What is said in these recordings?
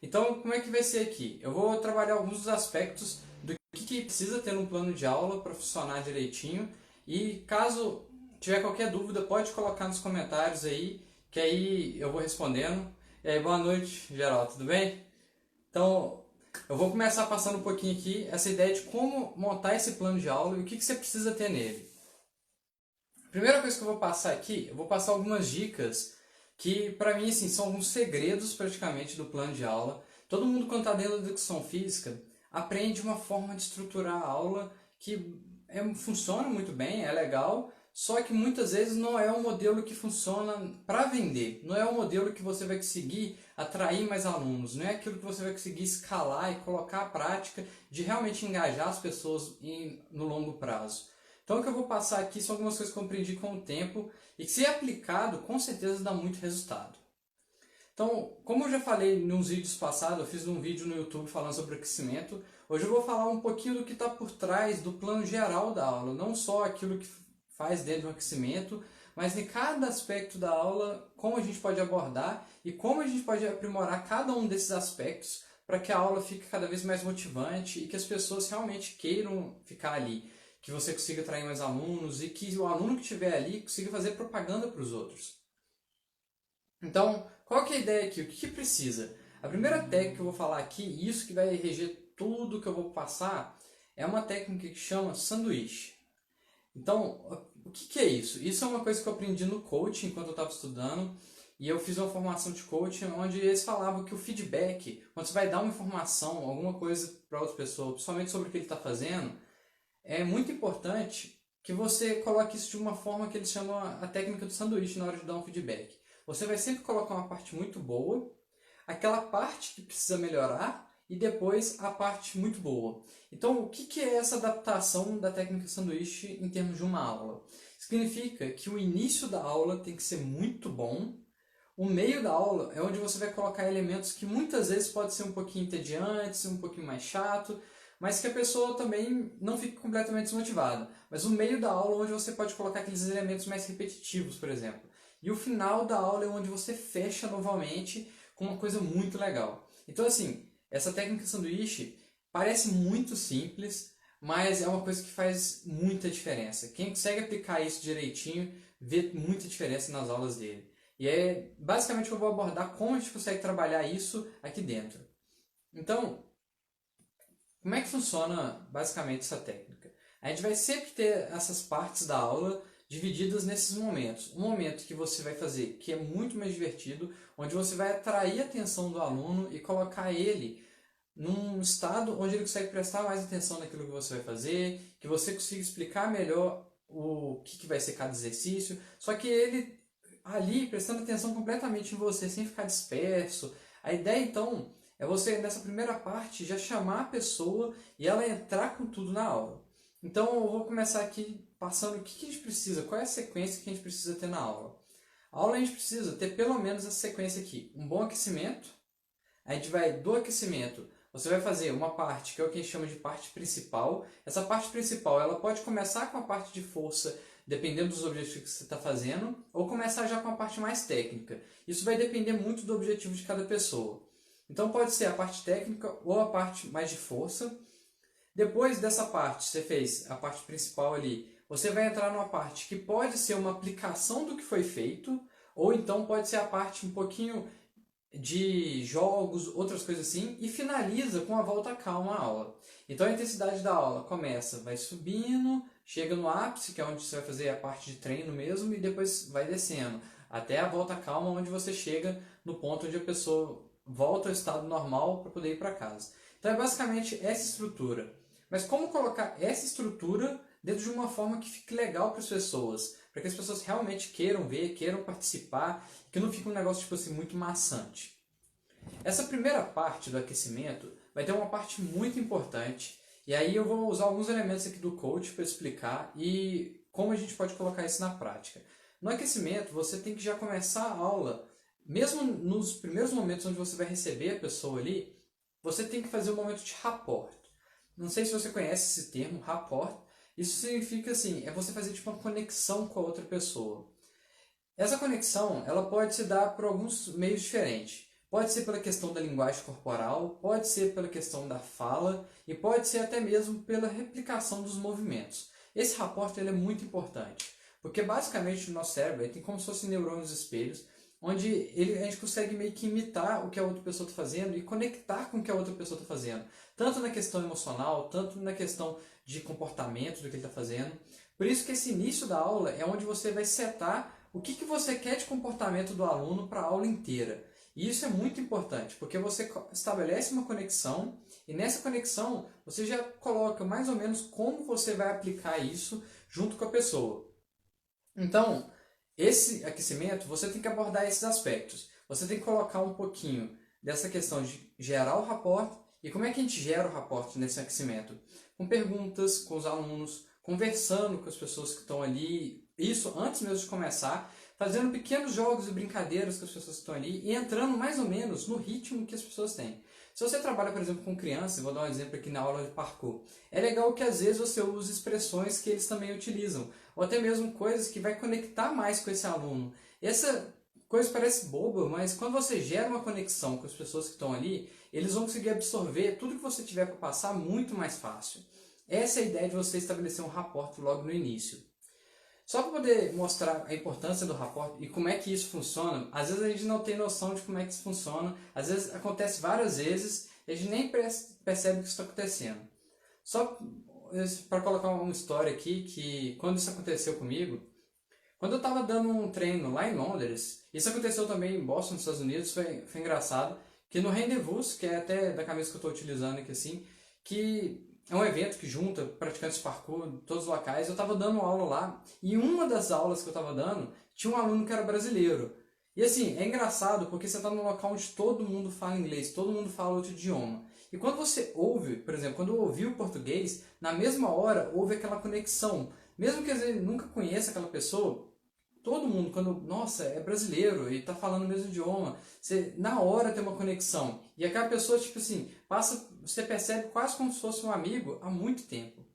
Então, como é que vai ser aqui? Eu vou trabalhar alguns dos aspectos do que precisa ter no plano de aula para funcionar direitinho. E caso tiver qualquer dúvida, pode colocar nos comentários aí, que aí eu vou respondendo. E aí, boa noite, geral, tudo bem? Então, eu vou começar passando um pouquinho aqui essa ideia de como montar esse plano de aula e o que você precisa ter nele. A primeira coisa que eu vou passar aqui, eu vou passar algumas dicas que, para mim, assim, são alguns segredos praticamente do plano de aula. Todo mundo, quando está dentro da educação física, aprende uma forma de estruturar a aula que funciona muito bem, é legal, só que muitas vezes não é um modelo que funciona para vender, não é um modelo que você vai conseguir atrair mais alunos, não é aquilo que você vai conseguir escalar e colocar à prática de realmente engajar as pessoas no longo prazo. Então o que eu vou passar aqui são algumas coisas que eu aprendi com o tempo e que, se aplicado, com certeza dá muito resultado. Então, como eu já falei nos vídeos passados, eu fiz um vídeo no YouTube falando sobre aquecimento, hoje eu vou falar um pouquinho do que está por trás do plano geral da aula, não só aquilo que faz dentro do aquecimento, mas em cada aspecto da aula, como a gente pode abordar e como a gente pode aprimorar cada um desses aspectos para que a aula fique cada vez mais motivante e que as pessoas realmente queiram ficar ali, que você consiga atrair mais alunos e que o aluno que estiver ali consiga fazer propaganda para os outros. Então, qual que é a ideia aqui? O que precisa? A primeira técnica que eu vou falar aqui, e isso que vai reger tudo que eu vou passar, é uma técnica que chama sanduíche. Então, o que é isso? Isso é uma coisa que eu aprendi no coaching enquanto eu estava estudando, e eu fiz uma formação de coaching onde eles falavam que o feedback, quando você vai dar uma informação, alguma coisa para outra pessoa, principalmente sobre o que ele está fazendo, é muito importante que você coloque isso de uma forma que eles chamam a técnica do sanduíche na hora de dar um feedback. Você vai sempre colocar uma parte muito boa, aquela parte que precisa melhorar e depois a parte muito boa. Então, o que é essa adaptação da técnica sanduíche em termos de uma aula? Significa que o início da aula tem que ser muito bom, o meio da aula é onde você vai colocar elementos que muitas vezes podem ser um pouquinho entediantes, um pouquinho mais chato, mas que a pessoa também não fique completamente desmotivada. Mas o meio da aula é onde você pode colocar aqueles elementos mais repetitivos, por exemplo. E o final da aula é onde você fecha novamente com uma coisa muito legal. Então, assim, essa técnica sanduíche parece muito simples, mas é uma coisa que faz muita diferença. Quem consegue aplicar isso direitinho vê muita diferença nas aulas dele. E é basicamente eu vou abordar como a gente consegue trabalhar isso aqui dentro. Então, como é que funciona basicamente essa técnica? A gente vai sempre ter essas partes da aula divididas nesses momentos. Um momento que você vai fazer que é muito mais divertido, onde você vai atrair a atenção do aluno e colocar ele num estado onde ele consegue prestar mais atenção naquilo que você vai fazer, que você consiga explicar melhor o que vai ser cada exercício, só que ele ali prestando atenção completamente em você, sem ficar disperso. A ideia então é você, nessa primeira parte, já chamar a pessoa e ela entrar com tudo na aula. Então eu vou começar aqui passando o que a gente precisa, qual é a sequência que a gente precisa ter na aula. A aula a gente precisa ter pelo menos essa sequência aqui, um bom aquecimento. A gente vai do aquecimento, você vai fazer uma parte que é o que a gente chama de parte principal. Essa parte principal ela pode começar com a parte de força, dependendo dos objetivos que você está fazendo, ou começar já com a parte mais técnica. Isso vai depender muito do objetivo de cada pessoa. Então pode ser a parte técnica ou a parte mais de força. Depois dessa parte, você fez a parte principal ali, você vai entrar numa parte que pode ser uma aplicação do que foi feito, ou então pode ser a parte um pouquinho de jogos, outras coisas assim, e finaliza com a volta calma à aula. Então a intensidade da aula começa, vai subindo, chega no ápice, que é onde você vai fazer a parte de treino mesmo, e depois vai descendo, até a volta calma, onde você chega no ponto onde a pessoa volta ao estado normal para poder ir para casa. Então é basicamente essa estrutura. Mas como colocar essa estrutura dentro de uma forma que fique legal para as pessoas, para que as pessoas realmente queiram ver, queiram participar, que não fique um negócio tipo assim, muito maçante. Essa primeira parte do aquecimento vai ter uma parte muito importante, e aí eu vou usar alguns elementos aqui do coach para explicar e como a gente pode colocar isso na prática. No aquecimento, você tem que já começar a aula, mesmo nos primeiros momentos onde você vai receber a pessoa ali, você tem que fazer um momento de rapport. Não sei se você conhece esse termo, rapport. Isso significa assim, é você fazer tipo uma conexão com a outra pessoa. Essa conexão, ela pode se dar por alguns meios diferentes. Pode ser pela questão da linguagem corporal, pode ser pela questão da fala e pode ser até mesmo pela replicação dos movimentos. Esse rapport ele é muito importante, porque basicamente o nosso cérebro ele tem como se fossem neurônios espelhos, onde a gente consegue meio que imitar o que a outra pessoa está fazendo e conectar com o que a outra pessoa está fazendo, tanto na questão emocional, tanto na questão de comportamento do que ele está fazendo. Por isso que esse início da aula é onde você vai setar o que você quer de comportamento do aluno para a aula inteira. E isso é muito importante, porque você estabelece uma conexão e nessa conexão você já coloca mais ou menos como você vai aplicar isso junto com a pessoa. Então, esse aquecimento, você tem que abordar esses aspectos. Você tem que colocar um pouquinho dessa questão de gerar o rapport. E como é que a gente gera o rapport nesse aquecimento? Com perguntas, com os alunos, conversando com as pessoas que estão ali, isso antes mesmo de começar, fazendo pequenos jogos e brincadeiras com as pessoas que estão ali e entrando mais ou menos no ritmo que as pessoas têm. Se você trabalha, por exemplo, com crianças, vou dar um exemplo aqui na aula de parkour, é legal que às vezes você use expressões que eles também utilizam, ou até mesmo coisas que vai conectar mais com esse aluno. Essa coisa parece boba, mas quando você gera uma conexão com as pessoas que estão ali, eles vão conseguir absorver tudo que você tiver para passar muito mais fácil. Essa é a ideia de você estabelecer um rapport logo no início. Só para poder mostrar a importância do rapport e como é que isso funciona, às vezes a gente não tem noção de como é que isso funciona, às vezes acontece várias vezes e a gente nem percebe que isso está acontecendo. Só para colocar uma história aqui, que quando isso aconteceu comigo, quando eu estava dando um treino lá em Londres, isso aconteceu também em Boston, nos Estados Unidos, foi engraçado, que no Rendezvous, que é até da camisa que eu estou utilizando aqui assim, que é um evento que junta praticantes de parkour de todos os locais. Eu estava dando aula lá e uma das aulas que eu estava dando tinha um aluno que era brasileiro. E assim, é engraçado porque você está num local onde todo mundo fala inglês, todo mundo fala outro idioma. E quando você ouve, por exemplo, quando eu ouvi o português, na mesma hora houve aquela conexão. Mesmo que às vezes nunca conheça aquela pessoa, todo mundo, quando, nossa, é brasileiro e está falando o mesmo idioma, você na hora tem uma conexão. E aquela pessoa, tipo assim, você percebe quase como se fosse um amigo há muito tempo.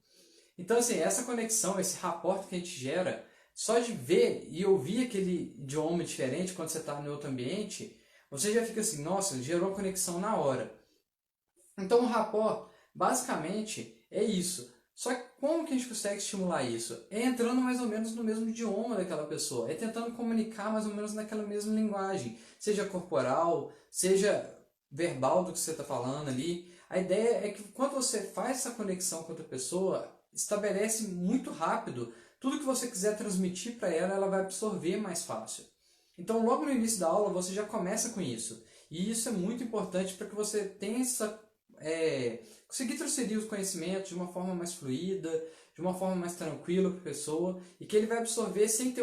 Então, assim, essa conexão, esse rapport que a gente gera, só de ver e ouvir aquele idioma diferente quando você está em outro ambiente, você já fica assim, nossa, gerou conexão na hora. Então, o rapport, basicamente, é isso. Só que como que a gente consegue estimular isso? É entrando mais ou menos no mesmo idioma daquela pessoa, é tentando comunicar mais ou menos naquela mesma linguagem, seja corporal, seja verbal do que você está falando ali. A ideia é que quando você faz essa conexão com outra pessoa, estabelece muito rápido, tudo que você quiser transmitir para ela, ela vai absorver mais fácil. Então, logo no início da aula, você já começa com isso. E isso é muito importante para que você tenha essa conseguir transferir os conhecimentos de uma forma mais fluida, de uma forma mais tranquila para a pessoa e que ele vai absorver sem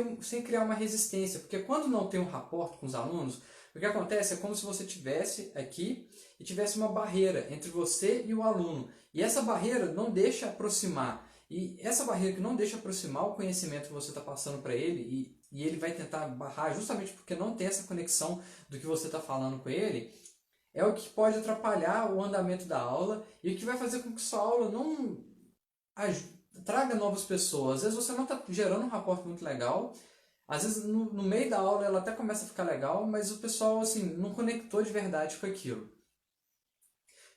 criar uma resistência, porque quando não tem um rapport com os alunos, o que acontece é como se você tivesse aqui e tivesse uma barreira entre você e o aluno, e essa barreira não deixa aproximar, e essa barreira que não deixa aproximar o conhecimento que você está passando para ele, e ele vai tentar barrar justamente porque não tem essa conexão do que você está falando com ele, é o que pode atrapalhar o andamento da aula e o que vai fazer com que sua aula não traga novas pessoas. Às vezes você não está gerando um rapport muito legal, às vezes no meio da aula ela até começa a ficar legal, mas o pessoal assim, não conectou de verdade com aquilo.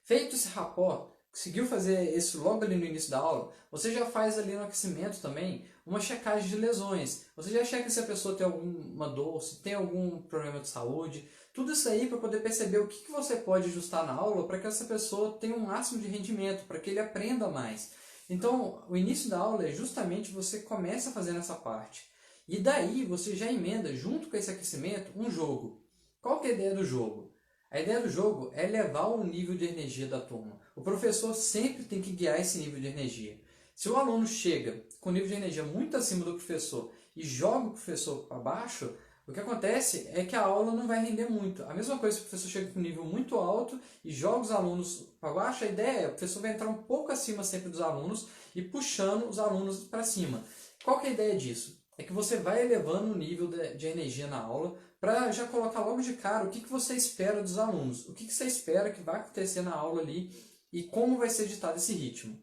Feito esse rapport, conseguiu fazer isso logo ali no início da aula, você já faz ali no aquecimento também uma checagem de lesões. Você já checa se a pessoa tem alguma dor, se tem algum problema de saúde, tudo isso aí para poder perceber o que você pode ajustar na aula para que essa pessoa tenha um máximo de rendimento, para que ele aprenda mais. Então, o início da aula é justamente você começa fazendo essa parte. E daí você já emenda, junto com esse aquecimento, um jogo. Qual que é a ideia do jogo? A ideia do jogo é elevar o nível de energia da turma. O professor sempre tem que guiar esse nível de energia. Se o aluno chega com nível de energia muito acima do professor e joga o professor para baixo, o que acontece é que a aula não vai render muito. A mesma coisa se o professor chega com um nível muito alto e joga os alunos para baixo, a ideia é que o professor vai entrar um pouco acima sempre dos alunos e puxando os alunos para cima. Qual que é a ideia disso? É que você vai elevando o nível de energia na aula para já colocar logo de cara o que você espera dos alunos, o que você espera que vai acontecer na aula ali e como vai ser ditado esse ritmo.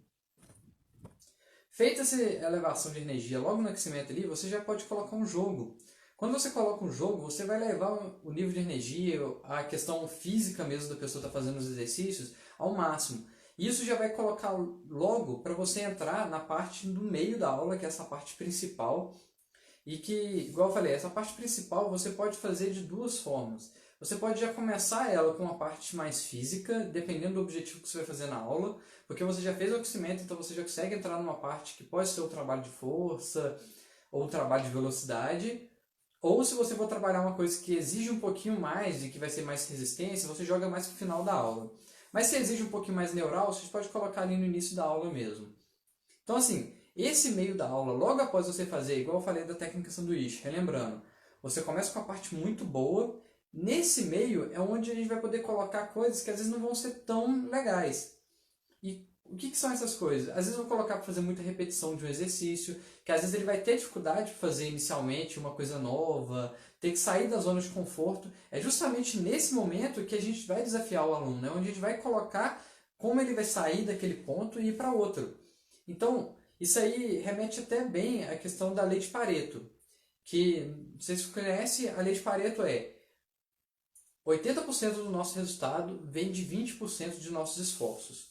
Feita essa elevação de energia logo no aquecimento ali, você já pode colocar um jogo. Quando você coloca um jogo, você vai levar o nível de energia, a questão física mesmo da pessoa estar fazendo os exercícios ao máximo. Isso já vai colocar logo para você entrar na parte do meio da aula, que é essa parte principal. E que, igual eu falei, essa parte principal você pode fazer de duas formas. Você pode já começar ela com uma parte mais física, dependendo do objetivo que você vai fazer na aula, porque você já fez o aquecimento, então você já consegue entrar numa parte que pode ser o trabalho de força ou o trabalho de velocidade. Ou se você for trabalhar uma coisa que exige um pouquinho mais e que vai ser mais resistência, você joga mais para o final da aula. Mas se exige um pouquinho mais neural, você pode colocar ali no início da aula mesmo. Então assim, esse meio da aula, logo após você fazer, igual eu falei da técnica sanduíche, relembrando, você começa com a parte muito boa, nesse meio é onde a gente vai poder colocar coisas que às vezes não vão ser tão legais. E o que são essas coisas? Às vezes eu vou colocar para fazer muita repetição de um exercício, que às vezes ele vai ter dificuldade de fazer inicialmente uma coisa nova, ter que sair da zona de conforto. É justamente nesse momento que a gente vai desafiar o aluno, né? Onde a gente vai colocar como ele vai sair daquele ponto e ir para outro. Então, isso aí remete até bem à questão da lei de Pareto, que vocês conhecem, a lei de Pareto é 80% do nosso resultado vem de 20% de nossos esforços.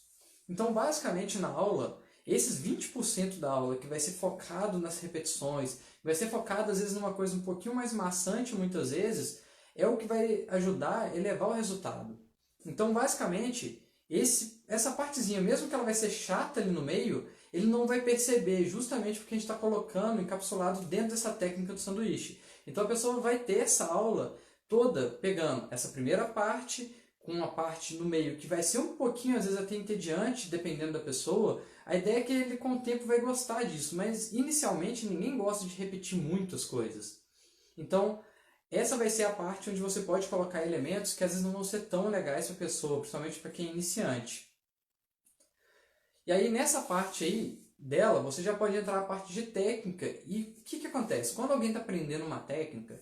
Então, basicamente, na aula, esses 20% da aula que vai ser focado nas repetições, vai ser focado, às vezes, numa coisa um pouquinho mais maçante, muitas vezes, é o que vai ajudar a elevar o resultado. Então, basicamente, essa partezinha, mesmo que ela vai ser chata ali no meio, ele não vai perceber, justamente porque a gente está colocando encapsulado dentro dessa técnica do sanduíche. Então, a pessoa vai ter essa aula toda pegando essa primeira parte, com uma parte no meio que vai ser um pouquinho, às vezes até entediante, dependendo da pessoa. A ideia é que ele com o tempo vai gostar disso, mas inicialmente ninguém gosta de repetir muitas coisas. Então, essa vai ser a parte onde você pode colocar elementos que às vezes não vão ser tão legais para a pessoa, principalmente para quem é iniciante. E aí nessa parte aí dela, você já pode entrar na parte de técnica. E o que acontece? Quando alguém está aprendendo uma técnica,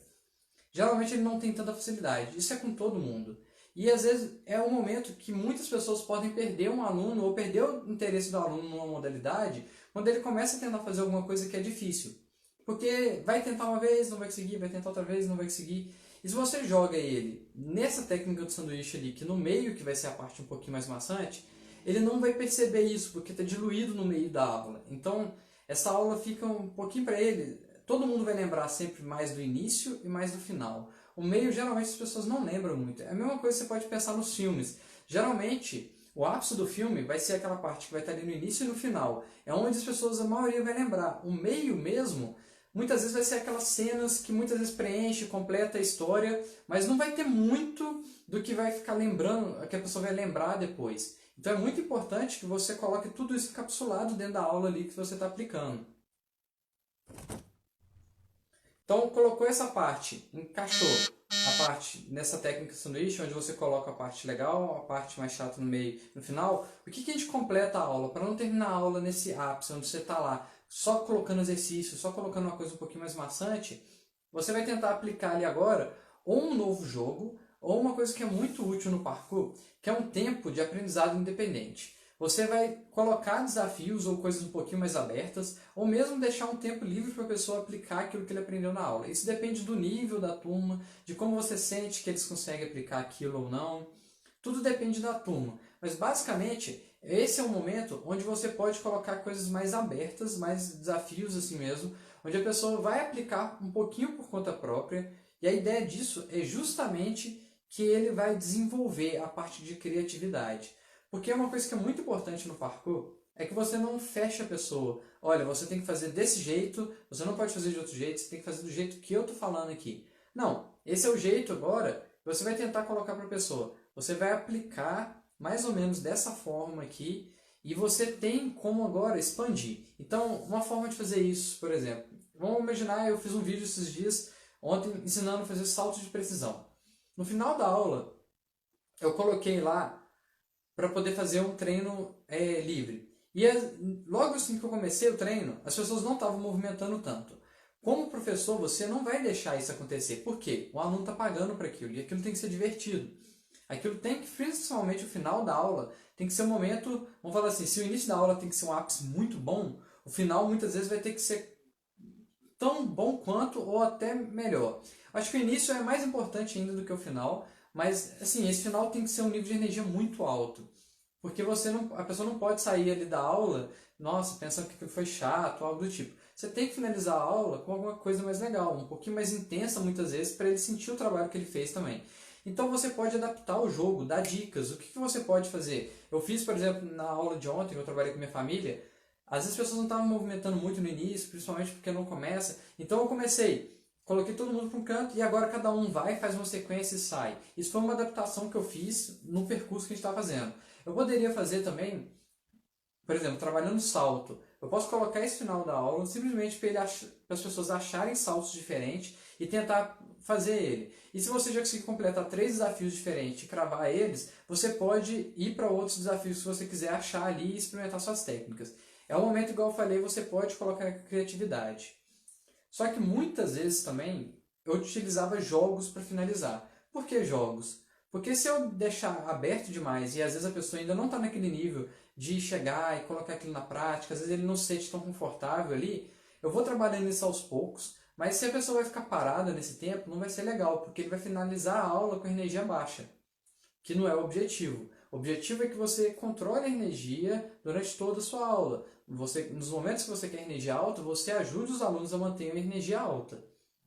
geralmente ele não tem tanta facilidade. Isso é com todo mundo. E às vezes é um momento que muitas pessoas podem perder um aluno ou perder o interesse do aluno numa modalidade quando ele começa a tentar fazer alguma coisa que é difícil. Porque vai tentar uma vez, não vai conseguir, vai tentar outra vez, não vai conseguir. E se você joga ele nessa técnica do sanduíche ali, que no meio que vai ser a parte um pouquinho mais maçante, ele não vai perceber isso, porque está diluído no meio da aula. Então, essa aula fica um pouquinho para ele. Todo mundo vai lembrar sempre mais do início e mais do final. O meio, geralmente, as pessoas não lembram muito. É a mesma coisa que você pode pensar nos filmes. Geralmente, o ápice do filme vai ser aquela parte que vai estar ali no início e no final. É onde as pessoas, a maioria, vai lembrar. O meio mesmo, muitas vezes vai ser aquelas cenas que muitas vezes preenche, completa a história, mas não vai ter muito do que vai ficar lembrando, que a pessoa vai lembrar depois. Então é muito importante que você coloque tudo isso encapsulado dentro da aula ali que você está aplicando. Então, colocou essa parte, encaixou a parte nessa técnica sanduíche, onde você coloca a parte legal, a parte mais chata no meio, no final. O que a gente completa a aula? Para não terminar a aula nesse ápice, onde você está lá, só colocando exercício, só colocando uma coisa um pouquinho mais maçante, você vai tentar aplicar ali agora ou um novo jogo, ou uma coisa que é muito útil no parkour, que é um tempo de aprendizado independente. Você vai colocar desafios ou coisas um pouquinho mais abertas, ou mesmo deixar um tempo livre para a pessoa aplicar aquilo que ele aprendeu na aula. Isso depende do nível da turma, de como você sente que eles conseguem aplicar aquilo ou não. Tudo depende da turma. Mas basicamente, esse é um momento onde você pode colocar coisas mais abertas, mais desafios assim mesmo, onde a pessoa vai aplicar um pouquinho por conta própria. E a ideia disso é justamente que ele vai desenvolver a parte de criatividade. Porque é uma coisa que é muito importante no parkour, é que você não fecha a pessoa. Olha, você tem que fazer desse jeito, você não pode fazer de outro jeito, você tem que fazer do jeito que eu estou falando aqui. Não, esse é o jeito agora, você vai tentar colocar para a pessoa. Você vai aplicar mais ou menos dessa forma aqui, e você tem como agora expandir. Então, uma forma de fazer isso, por exemplo, vamos imaginar, eu fiz um vídeo esses dias, ontem, ensinando a fazer saltos de precisão. No final da aula, eu coloquei lá para poder fazer um treino livre. E logo assim que eu comecei o treino, as pessoas não estavam movimentando tanto. Como professor, você não vai deixar isso acontecer. Por quê? O aluno está pagando para aquilo e aquilo tem que ser divertido. Aquilo tem que, principalmente o final da aula, tem que ser um momento, vamos falar assim, se o início da aula tem que ser um ápice muito bom, o final muitas vezes vai ter que ser tão bom quanto ou até melhor. Acho que o início é mais importante ainda do que o final, mas assim, esse final tem que ser um nível de energia muito alto. Porque a pessoa não pode sair ali da aula, nossa, pensando que aquilo foi chato, algo do tipo. Você tem que finalizar a aula com alguma coisa mais legal, um pouquinho mais intensa muitas vezes, para ele sentir o trabalho que ele fez também. Então você pode adaptar o jogo, dar dicas. O que você pode fazer? Eu fiz, por exemplo, na aula de ontem, que eu trabalhei com minha família, às vezes as pessoas não estavam movimentando muito no início, principalmente porque não começa. Então eu comecei, coloquei todo mundo para um canto e agora cada um vai, faz uma sequência e sai. Isso foi uma adaptação que eu fiz no percurso que a gente está fazendo. Eu poderia fazer também, por exemplo, trabalhando salto. Eu posso colocar esse final da aula simplesmente para as pessoas acharem saltos diferentes e tentar fazer ele. E se você já conseguir completar 3 desafios diferentes e cravar eles, você pode ir para outros desafios se você quiser achar ali e experimentar suas técnicas. É um momento, igual eu falei, você pode colocar criatividade. Só que muitas vezes também eu utilizava jogos para finalizar. Por que jogos? Porque se eu deixar aberto demais e às vezes a pessoa ainda não está naquele nível de chegar e colocar aquilo na prática, às vezes ele não se sente tão confortável ali, eu vou trabalhando isso aos poucos, mas se a pessoa vai ficar parada nesse tempo, não vai ser legal, porque ele vai finalizar a aula com energia baixa, que não é o objetivo. O objetivo é que você controle a energia durante toda a sua aula. Nos momentos que você quer energia alta, você ajude os alunos a manter a energia alta.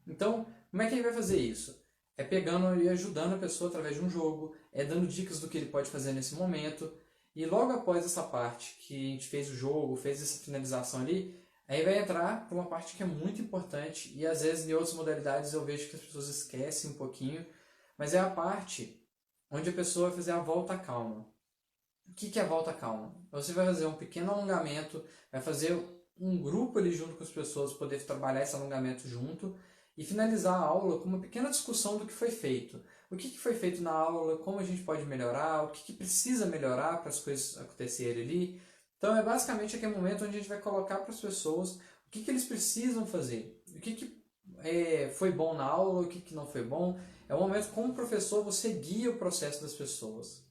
Então, como é que ele vai fazer isso? É pegando e ajudando a pessoa através de um jogo, é dando dicas do que ele pode fazer nesse momento. E logo após essa parte que a gente fez o jogo, fez essa finalização ali, aí vai entrar para uma parte que é muito importante e às vezes em outras modalidades eu vejo que as pessoas esquecem um pouquinho, mas é a parte onde a pessoa vai fazer a volta calma. O que é a volta calma? Você vai fazer um pequeno alongamento, vai fazer um grupo ali junto com as pessoas, poder trabalhar esse alongamento junto e finalizar a aula com uma pequena discussão do que foi feito. O que foi feito na aula, como a gente pode melhorar, o que precisa melhorar para as coisas acontecerem ali. Então é basicamente aquele momento onde a gente vai colocar para as pessoas o que eles precisam fazer, o que foi bom na aula, o que não foi bom. É um momento como professor você guia o processo das pessoas.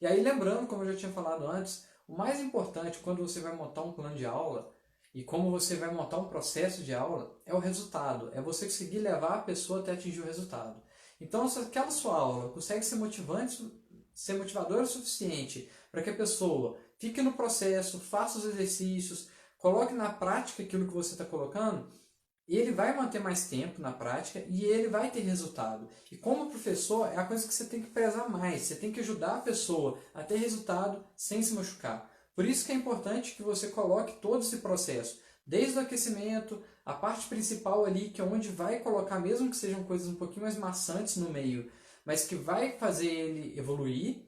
E aí lembrando, como eu já tinha falado antes, o mais importante quando você vai montar um plano de aula e como você vai montar um processo de aula é o resultado, é você conseguir levar a pessoa até atingir o resultado. Então, se aquela sua aula consegue ser motivante, ser motivadora o suficiente para que a pessoa fique no processo, faça os exercícios, coloque na prática aquilo que você está colocando, ele vai manter mais tempo na prática e ele vai ter resultado. E como professor, é a coisa que você tem que prezar mais. Você tem que ajudar a pessoa a ter resultado sem se machucar. Por isso que é importante que você coloque todo esse processo, desde o aquecimento, a parte principal ali, que é onde vai colocar, mesmo que sejam coisas um pouquinho mais maçantes no meio, mas que vai fazer ele evoluir.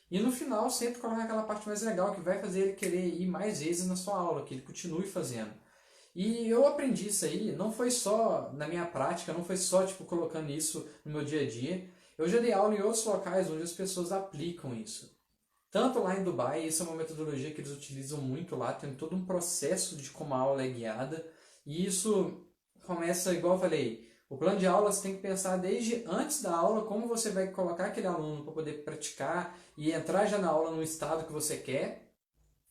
E no final, sempre colocar aquela parte mais legal, que vai fazer ele querer ir mais vezes na sua aula, que ele continue fazendo. E eu aprendi isso aí, não foi só na minha prática, não foi só tipo colocando isso no meu dia a dia. Eu já dei aula em outros locais onde as pessoas aplicam isso. Tanto lá em Dubai, isso é uma metodologia que eles utilizam muito lá, tem todo um processo de como a aula é guiada. E isso começa, igual eu falei, o plano de aula você tem que pensar desde antes da aula como você vai colocar aquele aluno para poder praticar e entrar já na aula no estado que você quer,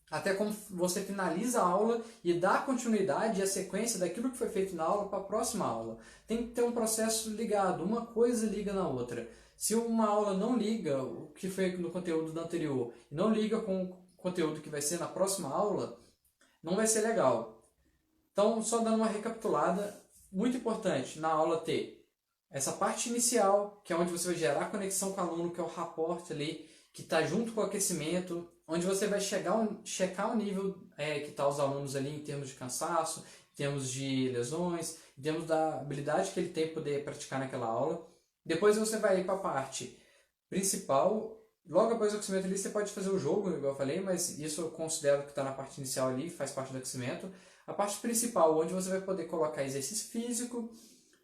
até como você finaliza a aula e dá continuidade e a sequência daquilo que foi feito na aula para a próxima aula. Tem que ter um processo ligado, uma coisa liga na outra. Se uma aula não liga o que foi no conteúdo da anterior e não liga com o conteúdo que vai ser na próxima aula, não vai ser legal. Então, só dando uma recapitulada, muito importante na aula ter essa parte inicial, que é onde você vai gerar conexão com o aluno, que é o rapport ali, que está junto com o aquecimento, onde você vai checar o nível que está os alunos ali em termos de cansaço, em termos de lesões, em termos da habilidade que ele tem para poder praticar naquela aula. Depois você vai ir para a parte principal. Logo após o aquecimento ali você pode fazer o jogo, igual eu falei, mas isso eu considero que está na parte inicial ali, faz parte do aquecimento. A parte principal, onde você vai poder colocar exercício físico,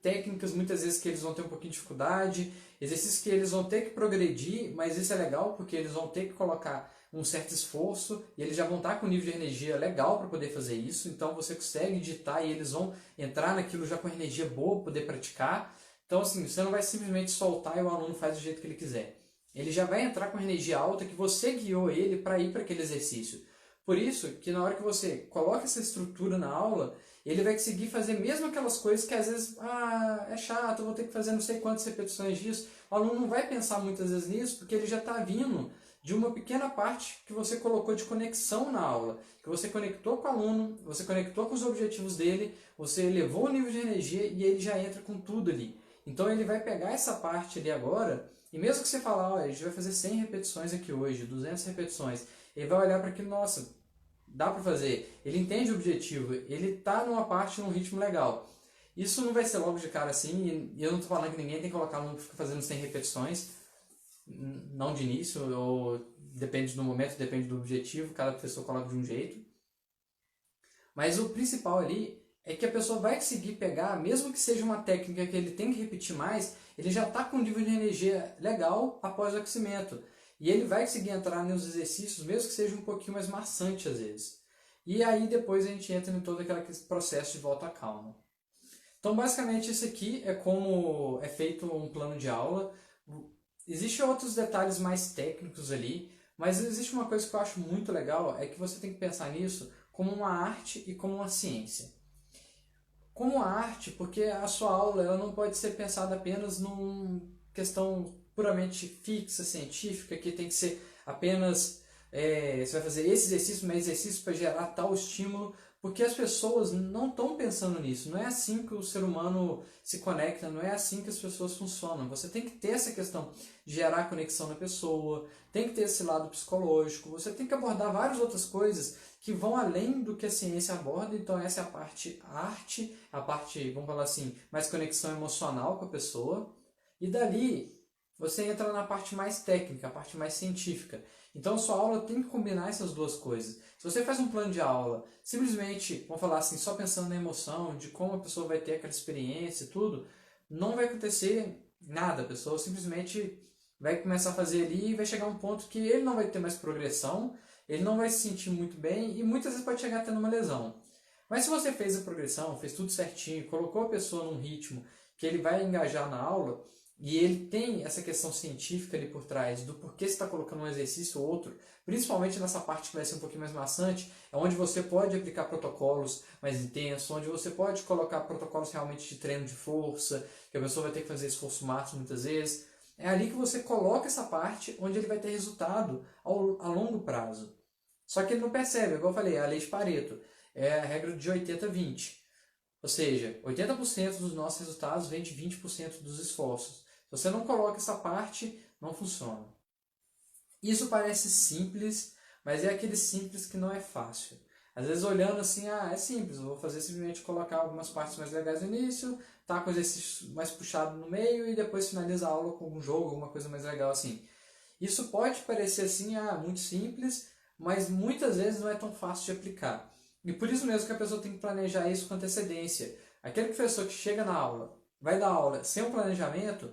técnicas muitas vezes que eles vão ter um pouquinho de dificuldade, exercícios que eles vão ter que progredir, mas isso é legal porque eles vão ter que colocar um certo esforço e eles já vão estar com um nível de energia legal para poder fazer isso, então você consegue digitar e eles vão entrar naquilo já com energia boa para poder praticar. Então assim, você não vai simplesmente soltar e o aluno faz do jeito que ele quiser. Ele já vai entrar com energia alta que você guiou ele para ir para aquele exercício. Por isso que na hora que você coloca essa estrutura na aula, ele vai conseguir fazer mesmo aquelas coisas que às vezes, é chato, eu vou ter que fazer não sei quantas repetições disso. O aluno não vai pensar muitas vezes nisso, porque ele já está vindo de uma pequena parte que você colocou de conexão na aula, que você conectou com o aluno, você conectou com os objetivos dele, você elevou o nível de energia e ele já entra com tudo ali. Então ele vai pegar essa parte ali agora, e mesmo que você falar, olha, a gente vai fazer 100 repetições aqui hoje, 200 repetições, ele vai olhar para aquilo, nossa, dá para fazer, ele entende o objetivo, ele está numa parte, num ritmo legal. Isso não vai ser logo de cara assim, e eu não estou falando que ninguém tem que colocar aluno que fica fazendo 100 repetições, não de início, ou depende do momento, depende do objetivo, cada professor coloca de um jeito. Mas o principal ali é que a pessoa vai conseguir pegar, mesmo que seja uma técnica que ele tem que repetir mais, ele já está com um nível de energia legal após o aquecimento. E ele vai conseguir entrar nos exercícios, mesmo que seja um pouquinho mais maçante às vezes. E aí depois a gente entra em todo aquele processo de volta à calma. Então basicamente isso aqui é como é feito um plano de aula. Existem outros detalhes mais técnicos ali, mas existe uma coisa que eu acho muito legal, é que você tem que pensar nisso como uma arte e como uma ciência. Como arte, porque a sua aula ela não pode ser pensada apenas numa questão puramente fixa, científica, que tem que ser apenas, você vai fazer esse exercício, mas exercício para gerar tal estímulo, porque as pessoas não estão pensando nisso. Não é assim que o ser humano se conecta, não é assim que as pessoas funcionam. Você tem que ter essa questão de gerar conexão na pessoa, tem que ter esse lado psicológico, você tem que abordar várias outras coisas que vão além do que a ciência aborda. Então essa é a parte arte, a parte, vamos falar assim, mais conexão emocional com a pessoa. E dali você entra na parte mais técnica, a parte mais científica. Então sua aula tem que combinar essas duas coisas. Se você faz um plano de aula, simplesmente, vamos falar assim, só pensando na emoção, de como a pessoa vai ter aquela experiência e tudo, não vai acontecer nada. A pessoa simplesmente vai começar a fazer ali e vai chegar a um ponto que ele não vai ter mais progressão, ele não vai se sentir muito bem e muitas vezes pode chegar até numa lesão. Mas se você fez a progressão, fez tudo certinho, colocou a pessoa num ritmo que ele vai engajar na aula, e ele tem essa questão científica ali por trás do porquê você está colocando um exercício ou outro, principalmente nessa parte que vai ser um pouquinho mais maçante, é onde você pode aplicar protocolos mais intensos, onde você pode colocar protocolos realmente de treino de força, que a pessoa vai ter que fazer esforço máximo muitas vezes. É ali que você coloca essa parte onde ele vai ter resultado a longo prazo. Só que ele não percebe, igual eu falei, é a lei de Pareto, é a regra de 80-20. Ou seja, 80% dos nossos resultados vem de 20% dos esforços. Se você não coloca essa parte, não funciona. Isso parece simples, mas é aquele simples que não é fácil. Às vezes olhando assim, é simples, eu vou fazer simplesmente colocar algumas partes mais legais no início, tá com o exercício mais puxado no meio e depois finaliza a aula com um jogo, alguma coisa mais legal assim. Isso pode parecer assim, muito simples, mas muitas vezes não é tão fácil de aplicar. E por isso mesmo que a pessoa tem que planejar isso com antecedência. Aquele professor que chega na aula, vai dar aula sem um planejamento,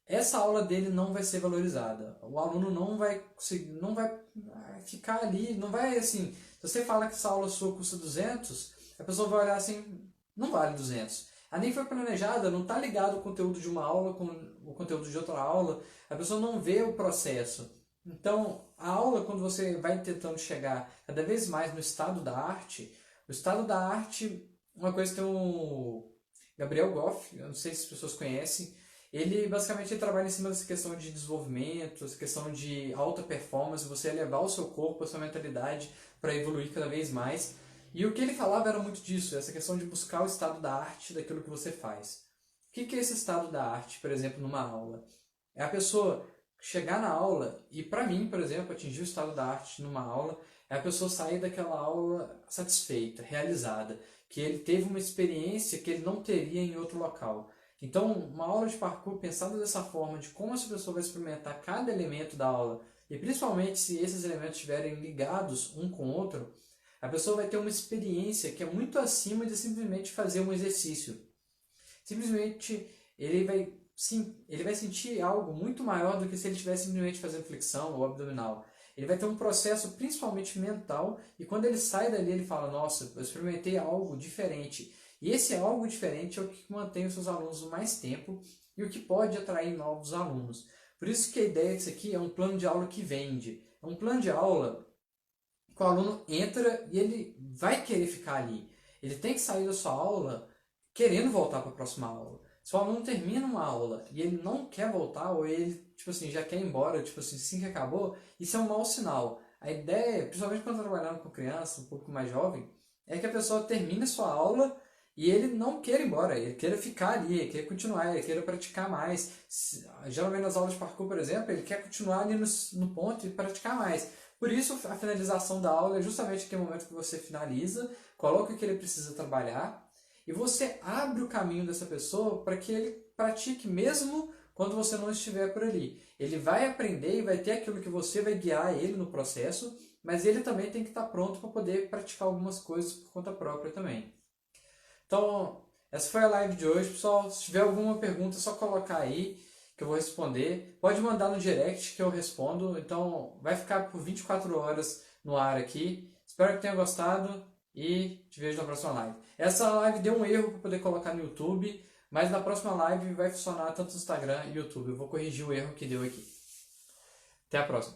essa aula dele não vai ser valorizada. O aluno não vai conseguir, não vai ficar ali, não vai assim, se você fala que essa aula sua custa 200, a pessoa vai olhar assim, não vale 200. Ela nem foi planejada, não está ligado o conteúdo de uma aula com o conteúdo de outra aula, a pessoa não vê o processo. Então, a aula, quando você vai tentando chegar cada vez mais no estado da arte, o estado da arte, uma coisa que tem o Gabriel Goff, eu não sei se as pessoas conhecem, ele basicamente trabalha em cima dessa questão de desenvolvimento, essa questão de alta performance, você elevar o seu corpo, a sua mentalidade para evoluir cada vez mais. E o que ele falava era muito disso, essa questão de buscar o estado da arte daquilo que você faz. O que é esse estado da arte, por exemplo, numa aula? É a pessoa chegar na aula e, para mim, por exemplo, atingir o estado da arte numa aula, é a pessoa sair daquela aula satisfeita, realizada, que ele teve uma experiência que ele não teria em outro local. Então, uma aula de parkour pensada dessa forma, de como essa pessoa vai experimentar cada elemento da aula, e principalmente se esses elementos estiverem ligados um com o outro, a pessoa vai ter uma experiência que é muito acima de simplesmente fazer um exercício. Simplesmente ele vai sentir algo muito maior do que se ele estivesse simplesmente fazendo flexão ou abdominal. Ele vai ter um processo principalmente mental e quando ele sai dali ele fala, nossa, eu experimentei algo diferente. E esse algo diferente é o que mantém os seus alunos mais tempo e o que pode atrair novos alunos. Por isso que a ideia disso aqui é um plano de aula que vende. É um plano de aula que o aluno entra e ele vai querer ficar ali. Ele tem que sair da sua aula querendo voltar para a próxima aula. Se o aluno termina uma aula e ele não quer voltar, ou ele, tipo assim, já quer ir embora, tipo assim que acabou, isso é um mau sinal. A ideia, principalmente quando trabalhando com criança, um pouco mais jovem, é que a pessoa termine a sua aula e ele não queira ir embora, ele queira ficar ali, ele queira continuar, ele queira praticar mais. Geralmente nas aulas de parkour, por exemplo, ele quer continuar ali no ponto e praticar mais. Por isso, a finalização da aula é justamente aquele momento que você finaliza, coloca o que ele precisa trabalhar, e você abre o caminho dessa pessoa para que ele pratique mesmo quando você não estiver por ali. Ele vai aprender e vai ter aquilo que você vai guiar ele no processo, mas ele também tem que estar pronto para poder praticar algumas coisas por conta própria também. Então, essa foi a live de hoje, pessoal. Se tiver alguma pergunta, é só colocar aí que eu vou responder. Pode mandar no direct que eu respondo. Então, vai ficar por 24 horas no ar aqui. Espero que tenha gostado e te vejo na próxima live. Essa live deu um erro para poder colocar no YouTube, mas na próxima live vai funcionar tanto no Instagram e YouTube. Eu vou corrigir o erro que deu aqui. Até a próxima.